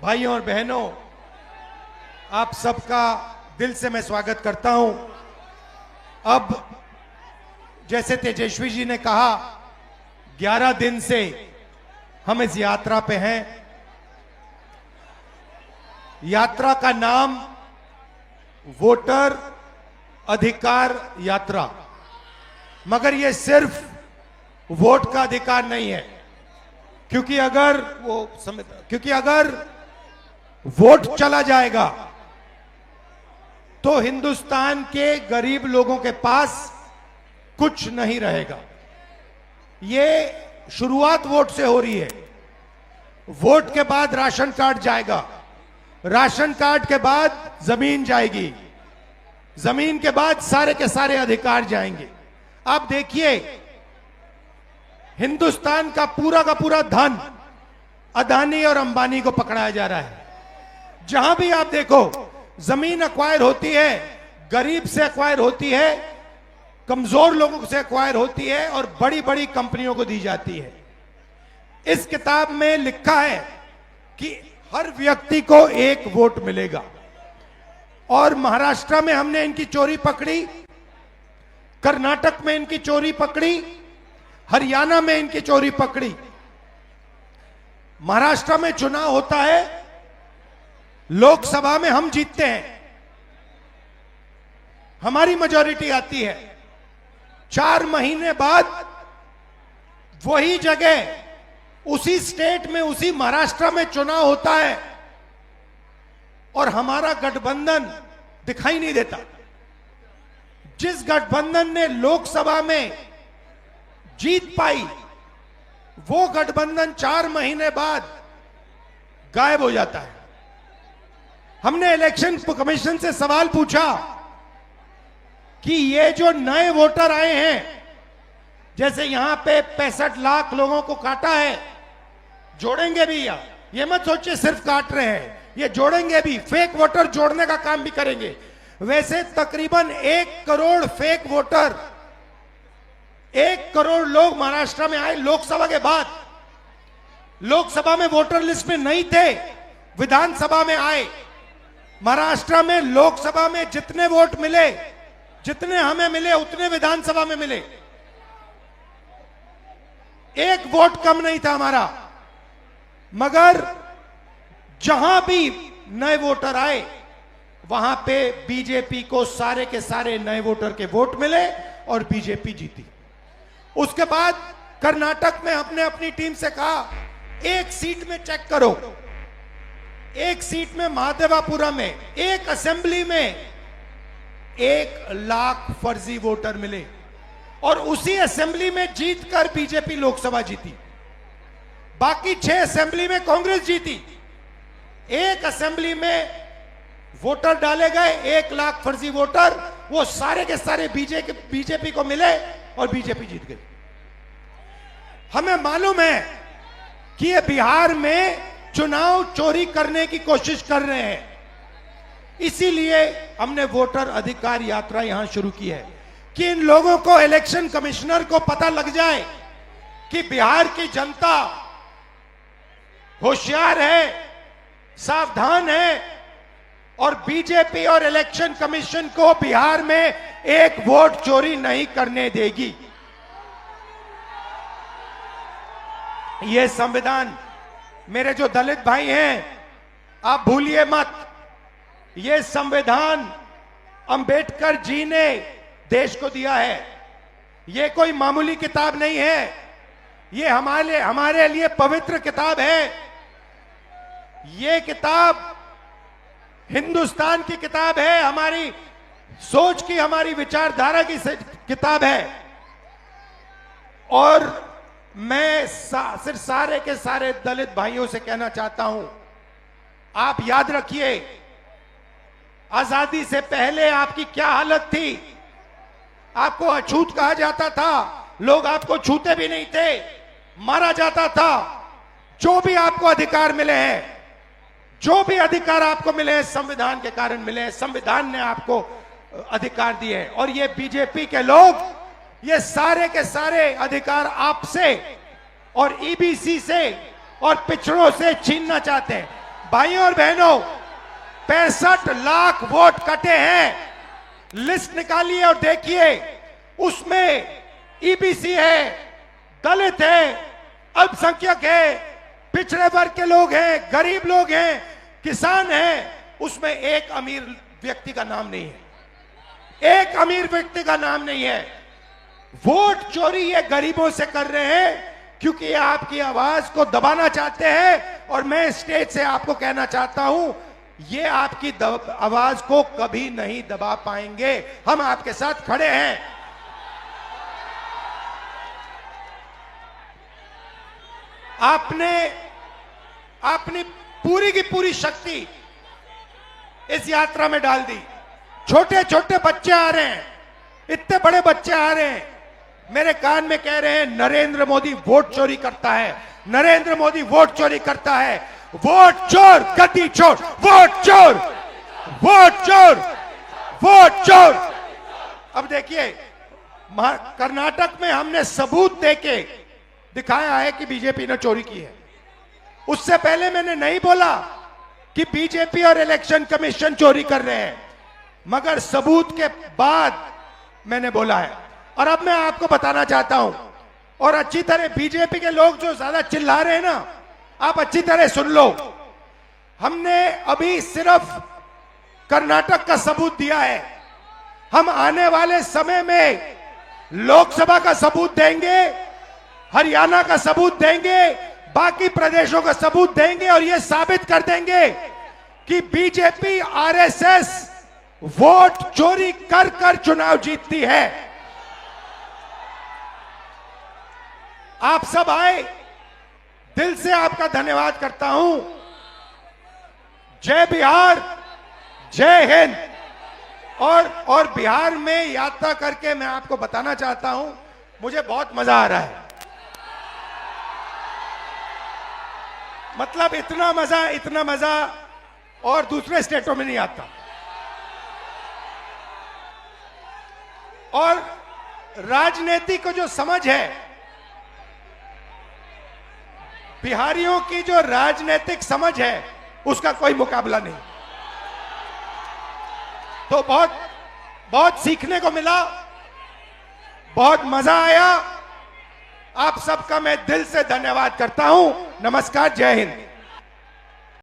भाइयों और बहनों, आप सबका दिल से मैं स्वागत करता हूं। अब जैसे तेजस्वी जी ने कहा, 11 दिन से हम इस यात्रा पे हैं। यात्रा का नाम वोटर अधिकार यात्रा, मगर यह सिर्फ वोट का अधिकार नहीं है, क्योंकि अगर वोट चला जाएगा तो हिंदुस्तान के गरीब लोगों के पास कुछ नहीं रहेगा। ये शुरुआत वोट से हो रही है। वोट के बाद राशन कार्ड जाएगा, राशन कार्ड के बाद जमीन जाएगी, जमीन के बाद सारे के सारे अधिकार जाएंगे। आप देखिए, हिंदुस्तान का पूरा धन अदानी और अंबानी को पकड़ाया जा रहा है। जहां भी आप देखो, जमीन एक्वायर होती है, गरीब से एक्वायर होती है, कमजोर लोगों से एक्वायर होती है और बड़ी बड़ी कंपनियों को दी जाती है। इस किताब में लिखा है कि हर व्यक्ति को एक वोट मिलेगा। और महाराष्ट्र में हमने इनकी चोरी पकड़ी, कर्नाटक में इनकी चोरी पकड़ी, हरियाणा में इनकी चोरी पकड़ी। महाराष्ट्र में चुनाव होता है, लोकसभा में हम जीतते हैं, हमारी मेजॉरिटी आती है। 4 महीने बाद वही जगह उसी स्टेट में, उसी महाराष्ट्र में चुनाव होता है और हमारा गठबंधन दिखाई नहीं देता। जिस गठबंधन ने लोकसभा में जीत पाई, वो गठबंधन 4 महीने बाद गायब हो जाता है। हमने इलेक्शन कमीशन से सवाल पूछा कि ये जो नए वोटर आए हैं, जैसे यहां पे 65 लाख लोगों को काटा है, जोड़ेंगे भी या ये मत सोचिए सिर्फ काट रहे हैं, ये जोड़ेंगे भी, फेक वोटर जोड़ने का काम भी करेंगे। वैसे तकरीबन 1 करोड़ फेक वोटर, 1 करोड़ लोग महाराष्ट्र में आए लोकसभा के बाद। लोकसभा में वोटर लिस्ट में नहीं थे, विधानसभा में आए। महाराष्ट्र में लोकसभा में जितने वोट मिले, जितने हमें मिले, उतने विधानसभा में मिले। 1 वोट कम नहीं था हमारा। मगर जहां भी नए वोटर आए, वहां पे बीजेपी को सारे के सारे नए वोटर के वोट मिले और बीजेपी जीती। उसके बाद कर्नाटक में हमने अपनी टीम से कहा, 1 सीट में चेक करो, 1 सीट में महादेवापुरा में, 1 असेंबली में 1 लाख फर्जी वोटर मिले और उसी असेंबली में जीतकर बीजेपी लोकसभा जीती। बाकी 6 असेंबली में कांग्रेस जीती। 1 असेंबली में वोटर डाले गए, 1 लाख फर्जी वोटर, वो सारे के सारे बीजेपी को मिले और बीजेपी जीत गई। हमें मालूम है कि ये बिहार में चुनाव चोरी करने की कोशिश कर रहे हैं, इसीलिए हमने वोटर अधिकार यात्रा यहां शुरू की है कि इन लोगों को, इलेक्शन कमिश्नर को पता लग जाए कि बिहार की जनता होशियार है, सावधान है और बीजेपी और इलेक्शन कमीशन को बिहार में 1 वोट चोरी नहीं करने देगी। ये संविधान, मेरे जो दलित भाई हैं, आप भूलिए मत, ये संविधान अंबेडकर जी ने देश को दिया है। ये कोई मामूली किताब नहीं है, ये हमारे लिए पवित्र किताब है। ये किताब हिंदुस्तान की किताब है, हमारी सोच की, हमारी विचारधारा की किताब है। और मैं सिर्फ सारे के सारे दलित भाइयों से कहना चाहता हूं, आप याद रखिए, आजादी से पहले आपकी क्या हालत थी। आपको अछूत कहा जाता था, लोग आपको छूते भी नहीं थे, मारा जाता था। जो भी आपको अधिकार मिले हैं, जो भी अधिकार आपको मिले हैं, संविधान के कारण मिले हैं। संविधान ने आपको अधिकार दिए हैं और ये बीजेपी के लोग ये सारे के सारे अधिकार आपसे और ईबीसी से और पिछड़ों से छीनना चाहते हैं। भाइयों और बहनों, 65 लाख वोट कटे हैं। लिस्ट निकालिए और देखिए, उसमें ईबीसी है, दलित है, अल्पसंख्यक है, पिछड़े वर्ग के लोग हैं, गरीब लोग हैं, किसान हैं। उसमें एक अमीर व्यक्ति का नाम नहीं है, एक अमीर व्यक्ति का नाम नहीं है। वोट चोरी ये गरीबों से कर रहे हैं क्योंकि ये आपकी आवाज को दबाना चाहते हैं। और मैं स्टेज से आपको कहना चाहता हूं, ये आपकी आवाज को कभी नहीं दबा पाएंगे। हम आपके साथ खड़े हैं। आपने अपनी पूरी की पूरी शक्ति इस यात्रा में डाल दी। छोटे छोटे बच्चे आ रहे हैं, इतने बड़े बच्चे आ रहे हैं, मेरे कान में कह रहे हैं नरेंद्र मोदी वोट चोरी करता है, नरेंद्र मोदी वोट चोरी करता है। वोट चोर गद्दी चोर, वोट चोर, वोट चोर, वोट चोर। अब देखिए, कर्नाटक में हमने सबूत देके दिखाया है कि बीजेपी ने चोरी की है। उससे पहले मैंने नहीं बोला कि बीजेपी और इलेक्शन कमीशन चोरी कर रहे हैं, मगर सबूत के बाद मैंने बोला है। और अब मैं आपको बताना चाहता हूं, और अच्छी तरह बीजेपी के लोग जो ज्यादा चिल्ला रहे हैं ना, आप अच्छी तरह सुन लो। हमने अभी सिर्फ कर्नाटक का सबूत दिया है, हम आने वाले समय में लोकसभा का सबूत देंगे, हरियाणा का सबूत देंगे, बाकी प्रदेशों का सबूत देंगे और यह साबित कर देंगे कि बीजेपी आरएसएस वोट चोरी कर कर चुनाव जीतती है। आप सब आए, दिल से आपका धन्यवाद करता हूं। जय बिहार, जय हिंद। और बिहार में यात्रा करके मैं आपको बताना चाहता हूं, मुझे बहुत मजा आ रहा है। मतलब इतना मजा और दूसरे स्टेटों में नहीं आता। और राजनीति को जो समझ है, बिहारियों की जो राजनीतिक समझ है, उसका कोई मुकाबला नहीं। तो बहुत सीखने को मिला, बहुत मजा आया। आप सबका मैं दिल से धन्यवाद करता हूं। नमस्कार, जय हिंद।